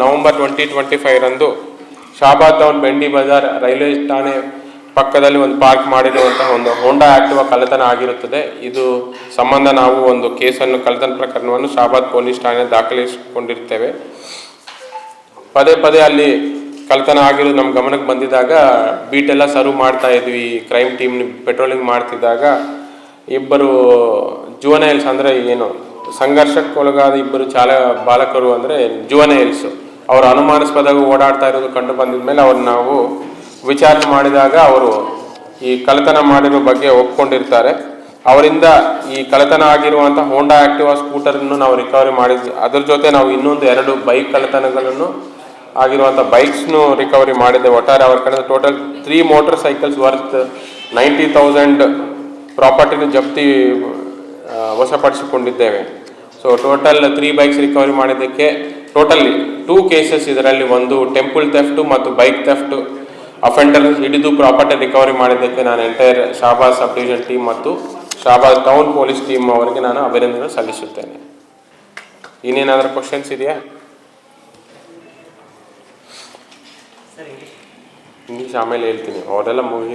November 2025 ರಂದು Shahabad town ಬೆಂಡಿ Bazaar railway ಠಾಣೆ ಪಕ್ಕದಲ್ಲಿ ಒಂದು ಪಾರ್ಕ್ ಮಾಡಿರುವಂತಹ ಒಂದು ಹೋಂಡಾ ಆಕ್ಟಿವಾ ಕಳ್ಳತನ ಆಗಿರುತ್ತದೆ. ಇದು ಸಂಬಂಧ ನಾವು ಒಂದು ಕೇಸನ್ನು ಕಳ್ಳತನ ಪ್ರಕರಣವನ್ನು ಶಾಬಾದ್ ಪೊಲೀಸ್ ಠಾಣೆ ದಾಖಲಿಸಿಕೊಂಡಿರ್ತೇವೆ. ಪದೇ ಪದೇ ಅಲ್ಲಿ ಕಳ್ಳತನ ಆಗಿರೋದು ನಮ್ಮ ಗಮನಕ್ಕೆ ಬಂದಿದ್ದಾಗ ಬೀಟ್ ಎಲ್ಲ ಸರ್ವ್ ಮಾಡ್ತಾ ಇದ್ವಿ. ಕ್ರೈಮ್ ಟೀಮ್ ಪೆಟ್ರೋಲಿಂಗ್ ಮಾಡ್ತಿದ್ದಾಗ ಇಬ್ಬರು ಜುವನೈಲ್ಸ್ ಅಂದರೆ ಏನು ಸಂಘರ್ಷಕ್ಕೊಳಗಾದ ಇಬ್ಬರು ಬಾಲಕರು ಅಂದರೆ ಜುವನೈಲ್ಸು ಅವರು ಅನುಮಾನಾಸ್ಪದವಾಗಿ ಓಡಾಡ್ತಾ ಇರೋದು ಕಂಡು ಬಂದಿದ ಮೇಲೆ ಅವ್ರು ನಾವು ವಿಚಾರಣೆ ಮಾಡಿದಾಗ ಅವರು ಈ ಕಳ್ಳತನ ಮಾಡಿರೋ ಬಗ್ಗೆ ಒಪ್ಕೊಂಡಿರ್ತಾರೆ. ಅವರಿಂದ ಈ ಕಳ್ಳತನ ಆಗಿರುವಂಥ ಹೋಂಡಾ ಆಕ್ಟಿವಾ ಸ್ಕೂಟರನ್ನು ನಾವು ರಿಕವರಿ ಮಾಡಿದ್ವಿ. ಅದ್ರ ಜೊತೆ ನಾವು ಇನ್ನೊಂದು 2 ಬೈಕ್ ಕಳ್ಳತನಗಳನ್ನು ಆಗಿರುವಂಥ ಬೈಕ್ಸ್ನು ರಿಕವರಿ ಮಾಡಿದ್ದೇವೆ. ಒಟ್ಟಾರೆ ಅವ್ರ ಕಡೆ ಟೋಟಲ್ 3 ಮೋಟರ್ ಸೈಕಲ್ಸ್ ವರ್ತ್ 90,000 ಪ್ರಾಪರ್ಟಿನ ಜಪ್ತಿ ವಶಪಡಿಸಿಕೊಂಡಿದ್ದೇವೆ. ಸೊ ಟೋಟಲ್ 3 ಬೈಕ್ಸ್ ರಿಕವರಿ ಮಾಡಿದ್ದಕ್ಕೆ ಟೋಟಲಿ 2 ಕೇಸಸ್, ಇದರಲ್ಲಿ ಒಂದು ಟೆಂಪಲ್ ಥೆಫ್ಟ್ ಮತ್ತು ಬೈಕ್ ಥೆಫ್ಟ್ ಅಫೆಂಡರ್ ಹಿಡಿದು ಪ್ರಾಪರ್ಟಿ ರಿಕವರಿ ಮಾಡಿದ್ದಕ್ಕೆ ನಾನು entire Shahabad sub division team ಮತ್ತು ಶಾಬಾದ್ ಟೌನ್ ಪೊಲೀಸ್ ಟೀಮ್ ಅವರಿಗೆ ನಾನು ಅಭಿನಂದನೆ ಸಲ್ಲಿಸುತ್ತೇನೆ. ಇನ್ನೇನಾದರೂ ಕ್ವಶನ್ಸ್ ಇದೆಯಾ? ಇಂಗ್ಲೀಷ್ ಆಮೇಲೆ ಹೇಳ್ತೀನಿ, ಅವರೆಲ್ಲ ಮುಗಿ